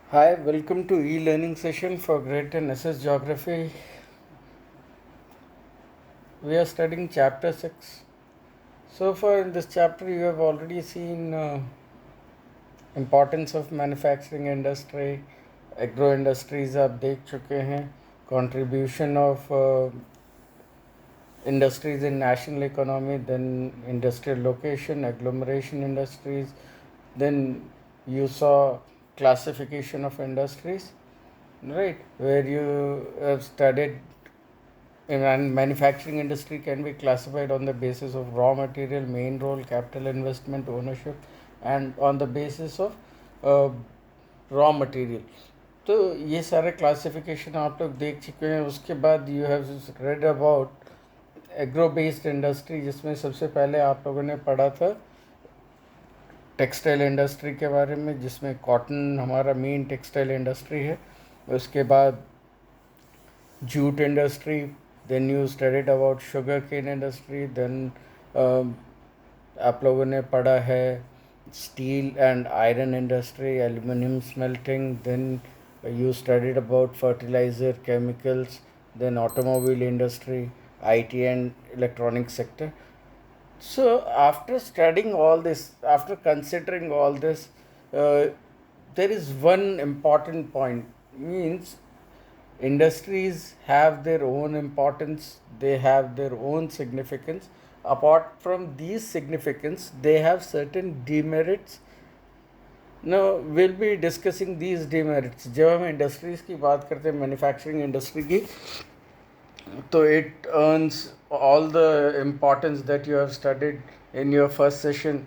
Hi, welcome to e-learning session for Grade 10 SS Geography. We are studying chapter 6. So far in this chapter you have already seen importance of manufacturing industry, agro industries आप देख चुके हैं, contribution of industries in national economy, then industrial location, agglomeration industries, then you saw classification of industries, right, where you have studied and manufacturing industry can be classified on the basis of raw material, main role, capital investment, ownership, and on the basis of uh, raw material. तो ये सारे classification आप लोग देख चुके हैं. उसके बाद you have read about agro based industry, जिसमें सबसे पहले आप लोगों ने पढ़ा था टेक्सटाइल इंडस्ट्री के बारे में, जिसमें कॉटन हमारा मेन टेक्सटाइल इंडस्ट्री है. उसके बाद jute industry, then you studied about sugarcane industry, then आप लोगों ने पढ़ा है steel and iron industry, aluminum smelting, then you studied about fertilizer, chemicals, then automobile industry, IT and electronic sector. So after studying all this, after considering all this, uh, there is one important point, means industries have their own importance, they have their own significance. Apart from these significance, they have certain demerits. Now we'll be discussing these demerits. जब हम industries की बात करते हैं, manufacturing industry की, तो it earns all the importance that you have studied in your first session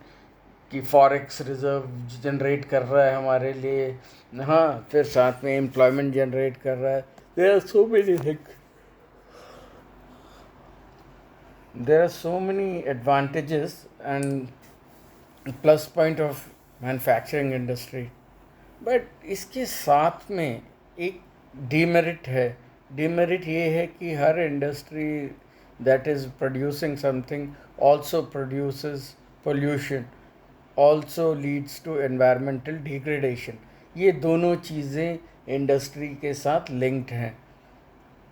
कि forex reserve generate कर रहा है हमारे लिए, हाँ, फिर साथ में एम्प्लॉयमेंट जनरेट कर रहा है. There are so many things, there are so many advantages and plus point of manufacturing industry. But इसके साथ में एक डीमेरिट है. डीमेरिट ये है कि हर industry that is producing something also produces pollution, also leads to environmental degradation. ये दोनों चीज़ें इंडस्ट्री के साथ लिंक्ड हैं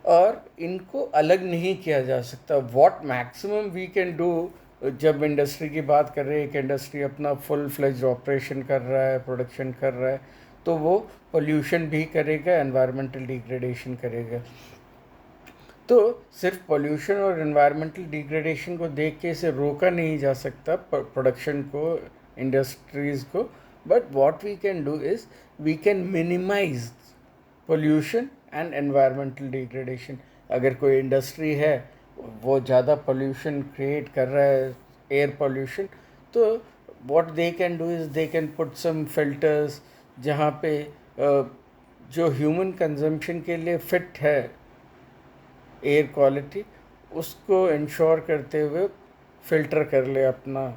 और इनको अलग नहीं किया जा सकता. What maximum we can do, जब इंडस्ट्री की बात कर रहे हैं, एक इंडस्ट्री अपना फुल फ्लेज्ड ऑपरेशन कर रहा है, प्रोडक्शन कर रहा है, तो वो पोल्यूशन भी करेगा, एनवायरमेंटल डिग्रेडेशन करेगा. तो सिर्फ पोल्यूशन और एनवायरमेंटल डिग्रेडेशन को देख के इसे रोका नहीं जा सकता, प्रोडक्शन को, इंडस्ट्रीज़ को. But what we can do is we can minimise pollution and environmental degradation. अगर कोई इंडस्ट्री है, वो ज़्यादा पोल्यूशन क्रिएट कर रहा है, एयर पोल्यूशन, तो what they can do is they can put some filters जहाँ पे जो ह्यूमन कंजम्पशन के लिए फ़िट है एयर क्वालिटी, उसको इंश्योर करते हुए फ़िल्टर कर ले अपना.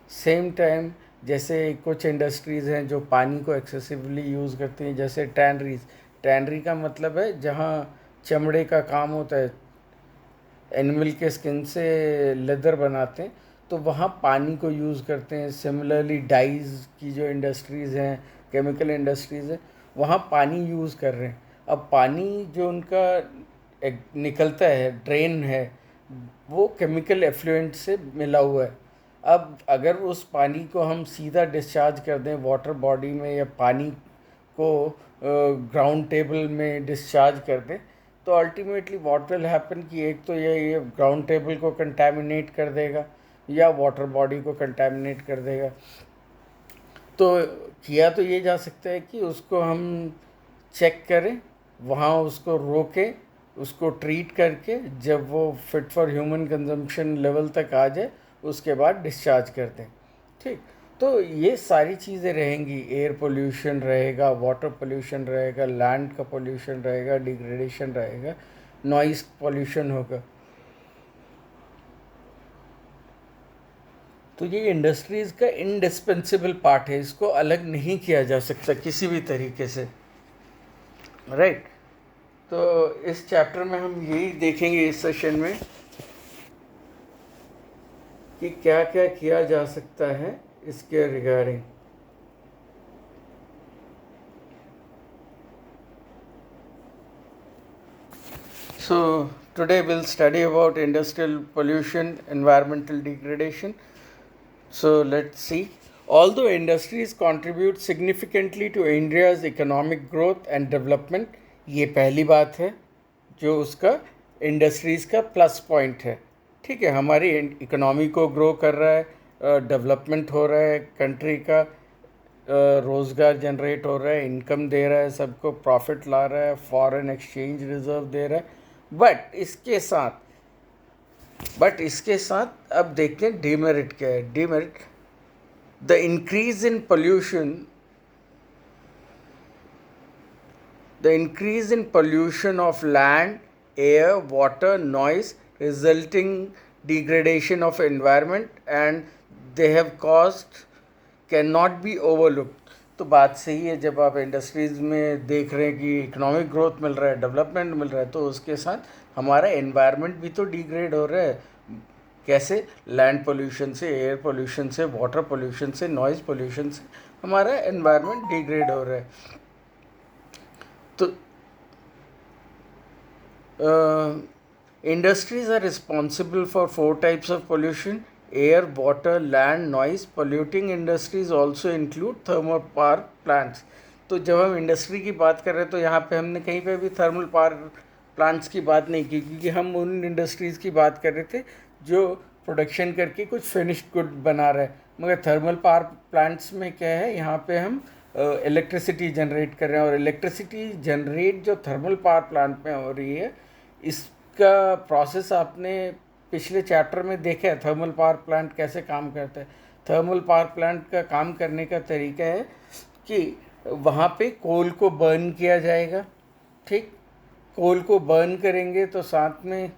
सेम टाइम जैसे कुछ इंडस्ट्रीज़ हैं जो पानी को एक्सेसिवली यूज़ करती हैं, जैसे टैनरीज. टैनरी का मतलब है जहाँ चमड़े का काम होता है, एनिमल के स्किन से लेदर बनाते हैं, तो वहाँ पानी को यूज़ करते हैं. सिमिलरली डाइज़ की जो इंडस्ट्रीज़ हैं, केमिकल इंडस्ट्रीज़ हैं, वहाँ पानी यूज़ कर रहे हैं. अब पानी जो उनका निकलता है, ड्रेन है, वो केमिकल एफ्लुएंट से मिला हुआ है. अब अगर उस पानी को हम सीधा डिस्चार्ज कर दें वाटर बॉडी में, या पानी को ग्राउंड टेबल में डिस्चार्ज कर दें, तो अल्टीमेटली व्हाट विल हैपन कि एक तो ये ग्राउंड टेबल को कंटेमिनेट कर देगा या वाटर बॉडी को कंटेमिनेट कर देगा. तो किया तो ये जा सकता है कि उसको हम चेक करें, वहाँ उसको रोकें, उसको ट्रीट करके जब वो fit for human consumption level तक आ जाए, उसके बाद डिस्चार्ज कर दें. ठीक. तो ये सारी चीज़ें रहेंगी. एयर पोल्यूशन रहेगा, वाटर पोल्यूशन रहेगा, लैंड का पोल्यूशन रहेगा, डिग्रेडेशन रहेगा, नॉइस पोल्यूशन होगा. तो ये इंडस्ट्रीज़ का इंडिस्पेंसिबल पार्ट है, इसको अलग नहीं किया जा सकता किसी भी तरीके से, राइट. तो इस चैप्टर में हम यही देखेंगे इस सेशन में कि क्या क्या किया जा सकता है इसके regarding. So today we'll study about industrial pollution, environmental degradation. So let's see. Although industries contribute significantly to India's economic growth and development, ये पहली बात है जो उसका इंडस्ट्रीज़ का प्लस पॉइंट है. ठीक है, हमारी इकोनॉमी को ग्रो कर रहा है, डेवलपमेंट हो रहा है, कंट्री का रोज़गार जनरेट हो रहा है, इनकम दे रहा है, सबको प्रॉफिट ला रहा है, फॉरेन एक्सचेंज रिजर्व दे रहा है. बट इसके साथ अब देखते हैं डीमेरिट क्या है. Demerit, the increase in pollution, of land, air, water, noise, resulting degradation of environment, and they have caused cannot be overlooked. तो बात सही है, जब आप इंडस्ट्रीज़ में देख रहे हैं कि इकोनॉमिक ग्रोथ मिल रहा है, डेवलपमेंट मिल रहा है, तो उसके साथ हमारा एनवायरनमेंट भी तो डिग्रेड हो रहा है. कैसे? लैंड पोल्यूशन से, एयर पोल्यूशन से, वाटर पोल्यूशन से, नॉइज़ पोल्यूशन से हमारा एनवायरनमेंट डिग्रेड हो रहा है. तो industries are responsible for 4 types of pollution: air, water, land, noise. Polluting industries also include thermal power plants. तो जब हम इंडस्ट्री की बात कर रहे हैं तो यहाँ पे हमने कहीं पे भी थर्मल पावर प्लांट्स की बात नहीं की, क्योंकि हम उन इंडस्ट्रीज़ की बात कर रहे थे जो प्रोडक्शन करके कुछ फिनिश्ड गुड बना रहे हैं. मगर थर्मल पावर प्लांट्स में क्या है, यहाँ पे हम इलेक्ट्रिसिटी जनरेट कर रहे हैं, और इलेक्ट्रिसिटी जनरेट जो थर्मल पावर प्लांट में हो रही है, इसका प्रोसेस आपने पिछले चैप्टर में देखा है. थर्मल पावर प्लांट कैसे काम करता है. थर्मल पावर प्लांट का काम करने का तरीका है कि वहाँ पे कोल को बर्न किया जाएगा. ठीक, कोल को बर्न करेंगे तो साथ में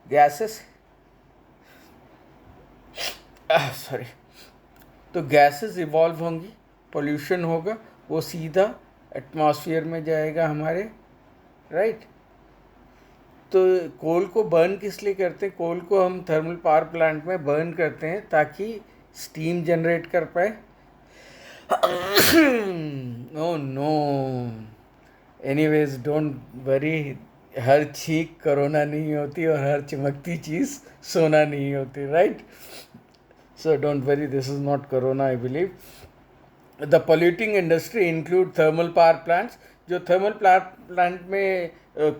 गैसेस तो गैसेस इवॉल्व होंगी, पोल्यूशन होगा, वो सीधा एटमॉस्फेयर में जाएगा हमारे. राइट. तो कोल को बर्न किस लिए करते हैं? कोल को हम थर्मल पावर प्लांट में बर्न करते हैं ताकि स्टीम जनरेट कर पाए. Oh no, anyways don't worry, हर चीख कोरोना नहीं होती और हर चमकती चीज़ सोना नहीं होती. Right. So don't worry, this is not corona, I believe. The polluting industry include thermal power plants. जो थर्मल पावर प्लांट में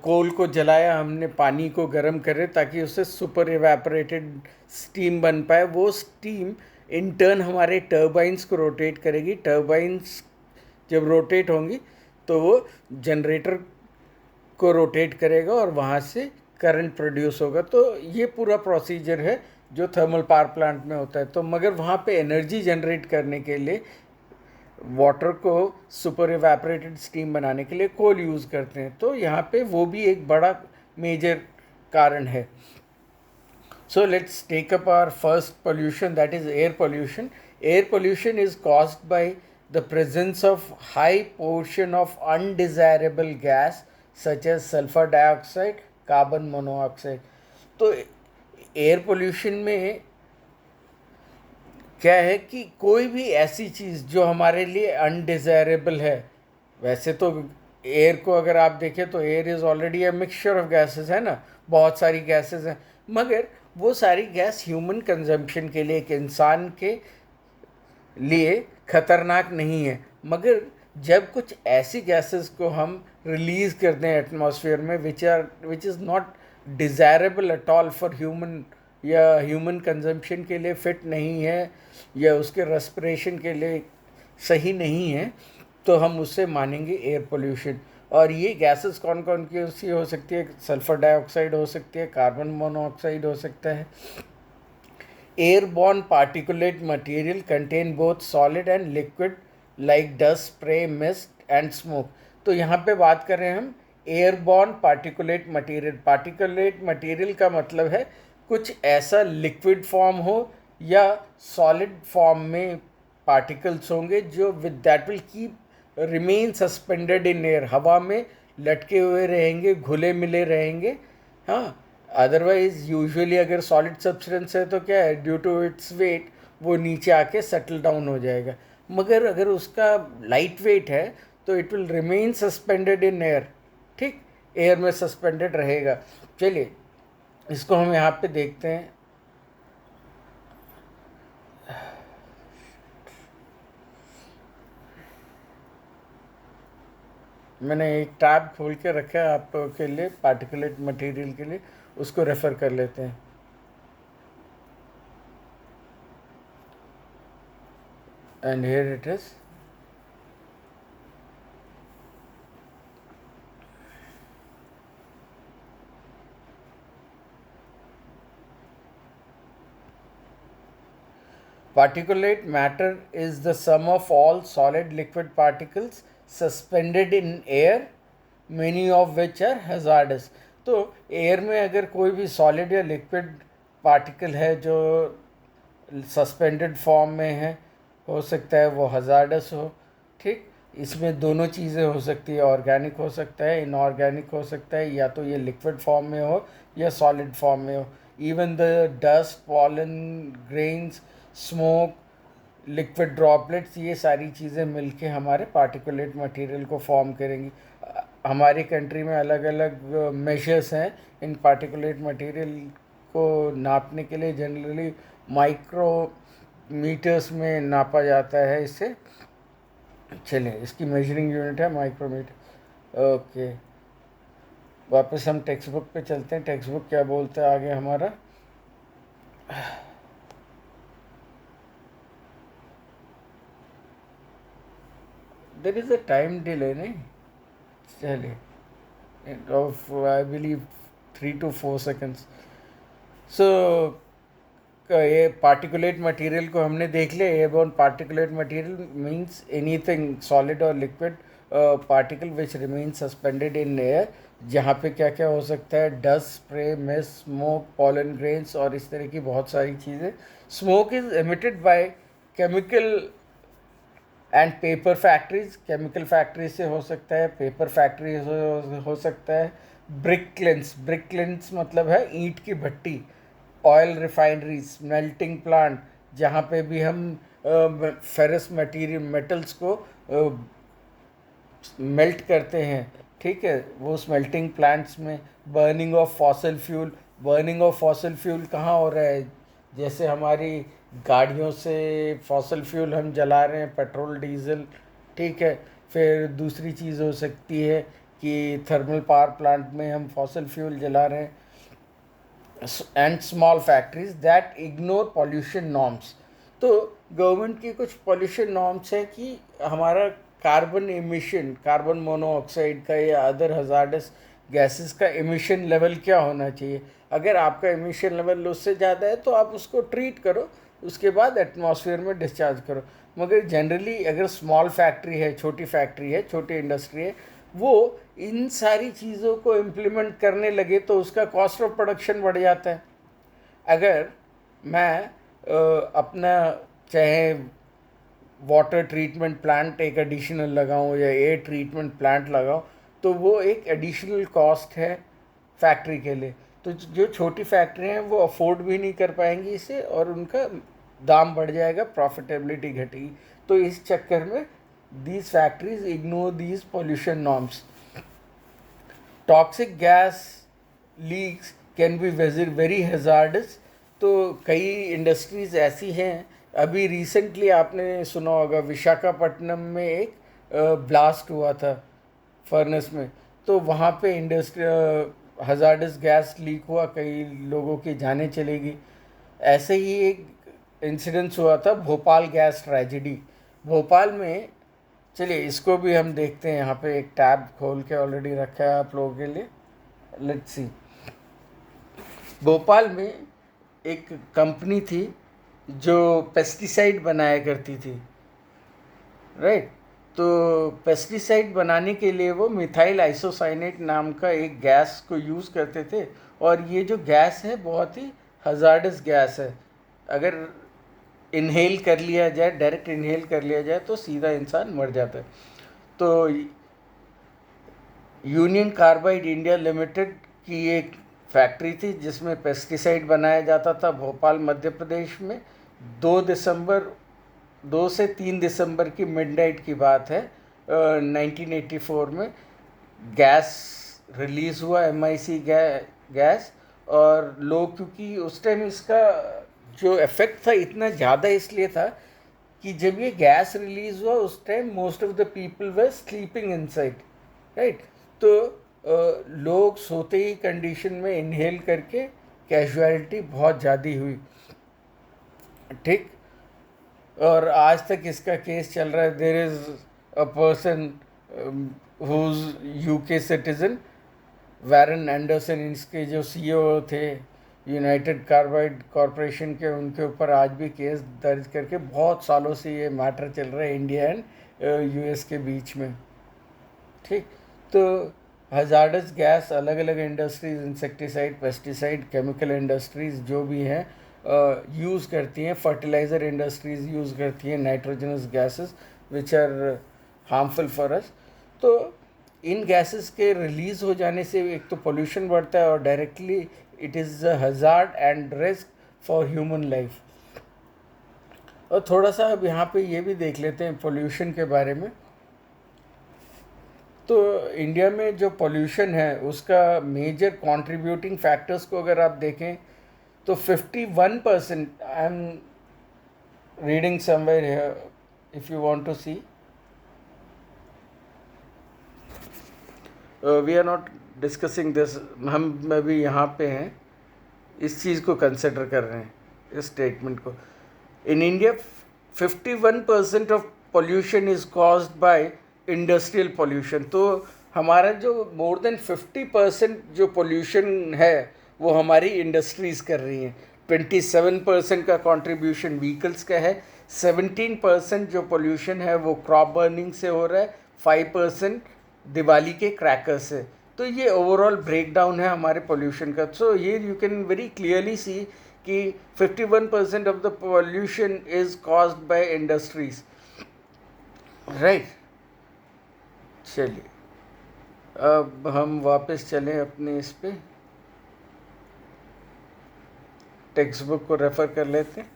कोल को जलाया हमने, पानी को गर्म करे ताकि उससे सुपर इवेपोरेटेड स्टीम बन पाए. वो स्टीम इन टर्न हमारे टर्बाइंस को रोटेट करेगी. टर्बाइंस जब रोटेट होंगी तो वो जनरेटर को रोटेट करेगा और वहाँ से करंट प्रोड्यूस होगा. तो ये पूरा प्रोसीजर है जो थर्मल पावर प्लांट में होता है. तो मगर वहाँ पे एनर्जी जनरेट करने के लिए, वाटर को सुपर इवेपोरेटेड स्टीम बनाने के लिए कोल यूज़ करते हैं. तो यहाँ पे वो भी एक बड़ा मेजर कारण है. So let's take up our first pollution, that is air pollution. Air pollution is caused by the presence of high portion of undesirable gas such as sulphur dioxide, carbon monoxide. तो air pollution में क्या है कि कोई भी ऐसी चीज़ जो हमारे लिए अनडिज़ायरेबल है, वैसे तो एयर को अगर आप देखें तो air is already a mixture of gases, है ना, बहुत सारी गैसेस हैं. मगर वो सारी गैस ह्यूमन कंजम्पशन के लिए, एक इंसान के लिए ख़तरनाक नहीं है. मगर जब कुछ ऐसी गैसेस को हम रिलीज़ कर दें एटमॉस्फेयर में which is not desirable at all for human, या ह्यूमन कंजम्पशन के लिए फ़िट नहीं है, या उसके रेस्पिरेशन के लिए सही नहीं है, तो हम उससे मानेंगे एयर पोल्यूशन. और ये गैसेस कौन कौन की सी हो सकती है? सल्फ़र डाइऑक्साइड हो सकती है, कार्बन मोनोऑक्साइड हो सकता है. Airborne particulate material contain both solid and liquid like dust, spray, mist and smoke. तो यहाँ पे बात कर रहे हैं हम airborne particulate material. Particulate material का मतलब है कुछ ऐसा लिक्विड फॉर्म हो या सॉलिड फॉर्म में पार्टिकल्स होंगे जो with that will keep remain suspended in air, हवा में लटके हुए रहेंगे, घुले मिले रहेंगे. हाँ, अदरवाइज यूजुअली अगर सॉलिड सब्सटेंस है तो क्या है, ड्यू टू इट्स वेट वो नीचे आके सेटल डाउन हो जाएगा. मगर अगर उसका लाइट वेट है तो it will remain suspended in air. ठीक, एयर में सस्पेंडेड रहेगा। चलिए इसको हम यहाँ पे देखते हैं। मैंने एक टैब खोल के रखा है आपके लिए, पार्टिकुलेट मटेरियल के लिए, उसको रेफ़र कर लेते हैं। And here it is. Particulate matter is the sum of all solid liquid particles suspended in air, many of which are hazardous. तो एयर में अगर कोई भी सॉलिड या लिक्विड पार्टिकल है जो सस्पेंडेड फॉर्म में है, हो सकता है वो हजार्डस हो। ठीक, इसमें दोनों चीज़ें हो सकती है, ऑर्गेनिक हो सकता है, इनऑर्गेनिक हो सकता है, या तो ये लिक्विड फॉर्म में हो या सॉलिड फॉर्म में हो। Even the dust, pollen grains, smoke, liquid droplets, ये सारी चीज़ें मिलके हमारे पार्टिकुलेट मटेरियल को फॉर्म करेंगी। हमारी कंट्री में अलग अलग मेजर्स हैं इन पार्टिकुलेट मटेरियल को नापने के लिए। जनरली माइक्रोमीटर्स में नापा जाता है इसे। चलिए इसकी मेजरिंग यूनिट है माइक्रोमीटर। ओके, वापस हम टेक्स्ट बुक पे चलते हैं। टेक्स्ट बुक क्या बोलता है आगे हमारा। There is a time delay, नहीं? चलिए of I believe 3 to 4 seconds. So ये पार्टिकुलेट मटेरियल को हमने देख लिया। Airborne particulate material means anything solid और liquid particle which remain suspended in air, जहाँ पे क्या क्या हो सकता है, dust, spray, mist, smoke, pollen grains और इस तरह की बहुत सारी चीज़ें। Smoke is emitted by chemical and paper factories, chemical factory से हो सकता है, पेपर फैक्ट्री हो सकता है। ब्रिक क्लिंस मतलब है ईंट की भट्टी। ऑयल रिफाइनरीज, मेल्टिंग प्लांट, जहाँ पे भी हम फेरस मटेरियल मेटल्स को मेल्ट करते हैं, ठीक है, वो स्मेल्टिंग प्लांट्स में। Burning of fossil fuel, burning of fossil fuel कहाँ हो रहा है? जैसे हमारी गाड़ियों से फॉसल फ्यूल हम जला रहे हैं, पेट्रोल, डीजल, ठीक है। फिर दूसरी चीज़ हो सकती है कि थर्मल पावर प्लांट में हम फॉसल फ्यूल जला रहे हैं। And small factories that ignore pollution norms. तो गवर्नमेंट की कुछ पॉल्यूशन नॉर्म्स है कि हमारा कार्बन एमिशन, कार्बन मोनोऑक्साइड का या अदर हजार्डस गैसेस का एमिशन लेवल क्या होना चाहिए। अगर आपका एमिशन लेवल उससे ज़्यादा है तो आप उसको ट्रीट करो, उसके बाद एटमॉस्फेयर में डिस्चार्ज करो। मगर जनरली अगर स्मॉल फैक्ट्री है, छोटी फैक्ट्री है, छोटी इंडस्ट्री है, वो इन सारी चीज़ों को इम्प्लीमेंट करने लगे तो उसका कॉस्ट ऑफ प्रोडक्शन बढ़ जाता है। अगर मैं अपना चाहे वाटर ट्रीटमेंट प्लांट एक एडिशनल लगाऊं या एयर ट्रीटमेंट प्लांट लगाऊं, तो वो एक एडिशनल कॉस्ट है फैक्ट्री के लिए। तो जो छोटी फैक्ट्री हैं वो अफोर्ड भी नहीं कर पाएंगी इसे, और उनका दाम बढ़ जाएगा, प्रॉफिटेबिलिटी घटेगी। तो इस चक्कर में these factories ignore these pollution norms. Toxic gas leaks can be very hazardous. तो कई इंडस्ट्रीज़ ऐसी हैं, अभी रिसेंटली आपने सुना होगा विशाखापट्टनम में एक ब्लास्ट हुआ था फर्नेस में, तो वहाँ पे इंडस्ट्री हजार्डस गैस लीक हुआ, कई लोगों की जानें चली गई। ऐसे ही एक इंसिडेंस हुआ था भोपाल गैस ट्रेजिडी, भोपाल में। चलिए इसको भी हम देखते हैं। यहाँ पे एक टैब खोल के ऑलरेडी रखा है आप लोगों के लिए। Let's see. भोपाल में एक कंपनी थी जो पेस्टिसाइड बनाया करती थी, राइट। तो पेस्टिसाइड बनाने के लिए वो मिथाइल आइसोसाइनेट नाम का एक गैस को यूज़ करते थे, और ये जो गैस है बहुत ही हजार्डस गैस है। अगर इनहेल कर लिया जाए, डायरेक्ट इनहेल कर लिया जाए तो सीधा इंसान मर जाता है। तो यूनियन कार्बाइड इंडिया लिमिटेड की एक फैक्ट्री थी जिसमें पेस्टिसाइड बनाया जाता था भोपाल मध्य प्रदेश में। 2 से 3 दिसंबर की मिडनाइट की बात है, 1984 में गैस रिलीज़ हुआ MIC गैस, और लोग, क्योंकि उस टाइम इसका जो इफ़ेक्ट था इतना ज़्यादा इसलिए था कि जब ये गैस रिलीज़ हुआ उस time most of the people were sleeping inside, right. तो लोग सोते ही कंडीशन में इनहेल करके कैजुअलिटी बहुत ज़्यादा हुई, ठीक। और आज तक इसका केस चल रहा है। There is a person whose UK citizen, Warren Anderson, इसके जो CEO थे यूनाइटेड कार्बाइड कॉरपोरेशन के, उनके ऊपर आज भी केस दर्ज करके बहुत सालों से ये मैटर चल रहा है इंडिया एंड US के बीच में, ठीक। तो हजार्डस गैस अलग अलग industries, insecticide, pesticide, chemical industries जो भी हैं यूज़ करती हैं, फर्टिलाइज़र इंडस्ट्रीज यूज़ करती हैं nitrogenous gases which are harmful for us. तो इन गैसेस के रिलीज़ हो जाने से एक तो पोल्यूशन बढ़ता है और directly it is a hazard and risk for human life. और थोड़ा सा अब यहाँ पे ये भी देख लेते हैं पोल्यूशन के बारे में। तो इंडिया में जो पोल्यूशन है उसका मेजर कंट्रीब्यूटिंग फैक्टर्स को अगर आप देखें तो 51%, I am reading somewhere here if you want to see, we are not discussing this, हम अभी यहाँ पे हैं, इस चीज़ को कंसिडर कर रहे हैं, इस स्टेटमेंट को। In India 51% of pollution is caused by industrial pollution. तो हमारा जो मोर देन 50% जो पोल्यूशन है वो हमारी इंडस्ट्रीज़ कर रही हैं। 27% का कंट्रीब्यूशन व्हीकल्स का है, 17% जो पोल्यूशन है वो क्रॉप बर्निंग से हो रहा है, 5% दिवाली के क्रैकर से। तो ये ओवरऑल ब्रेक डाउन है हमारे पोल्यूशन का। सो ये you can very clearly see कि 51% of the pollution is caused by industries, right. चलिए अब हम वापस चलें अपने इस पे, टेक्स्ट बुक को रेफर कर लेते हैं।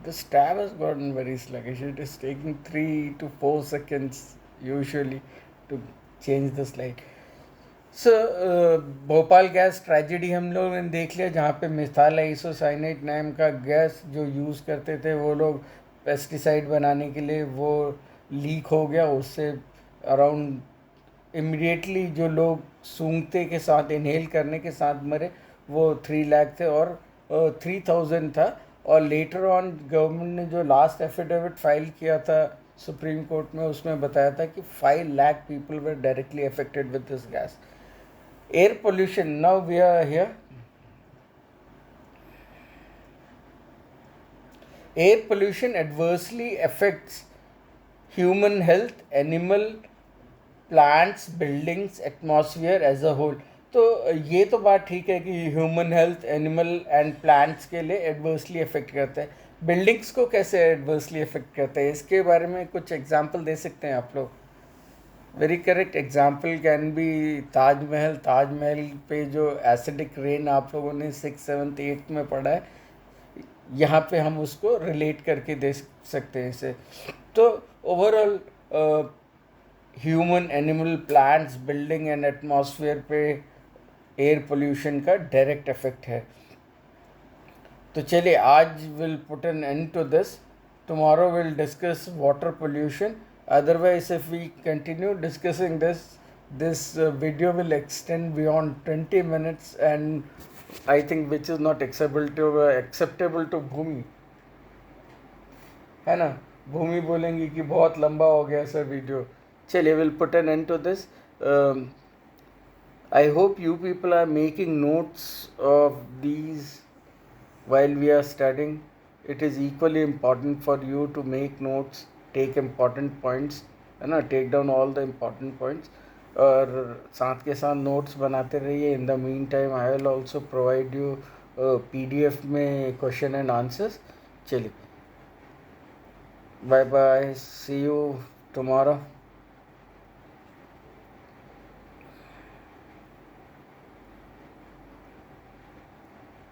This tab has gotten very sluggish. It is taking 3 to 4 seconds usually to change the slide. So, Bhopal gas tragedy हम लोग ने देख लिया, जहाँ पे मिथाइल आइसोसाइनेट नाम का गैस जो यूज़ करते थे वो लोग पेस्टिसाइड बनाने के लिए, वो लीक हो गया, उससे अराउंड इमीडिएटली जो लोग सूंघते के साथ, इनहेल करने के साथ मरे वो 3 लाख थे, और 3000 था। और लेटर ऑन गवर्नमेंट ने जो लास्ट एफिडेविट फाइल किया था सुप्रीम कोर्ट में, उसमें बताया था कि 5 lakh people were directly affected with this gas. Air pollution, now we are here. Air pollution adversely affects human health, animal, plants, buildings, atmosphere as a whole. तो ये तो बात ठीक है कि human health, animal and plants के लिए adversely affect करता है। बिल्डिंग्स को कैसे एडवर्सली अफेक्ट करता है, इसके बारे में कुछ एग्जांपल दे सकते हैं आप लोग? Very correct example can be Taj Mahal. Taj Mahal पे जो एसिडिक रेन आप लोगों ने 6th 7th 8th में पढ़ा है, यहाँ पे हम उसको रिलेट करके दे सकते हैं इसे। तो overall human, animal, plants, building and atmosphere पे एयर पोल्यूशन का डायरेक्ट इफेक्ट है। तो चलिए आज will put an end to this, tomorrow will discuss water pollution. Otherwise if we continue discussing this video will extend beyond 20 minutes and I think which is not acceptable to Bhoomi, है ना। भूमि बोलेंगी कि बहुत लंबा हो गया सर वीडियो। चलिए will put an end to this. I hope you people are making notes of these while we are studying. It is equally important for you to make notes, take important points, है ना, take down all the important points, और साथ के साथ notes बनाते रहिए। In the meantime I will also provide you PDF में question and answers. चलिए bye bye, see you tomorrow.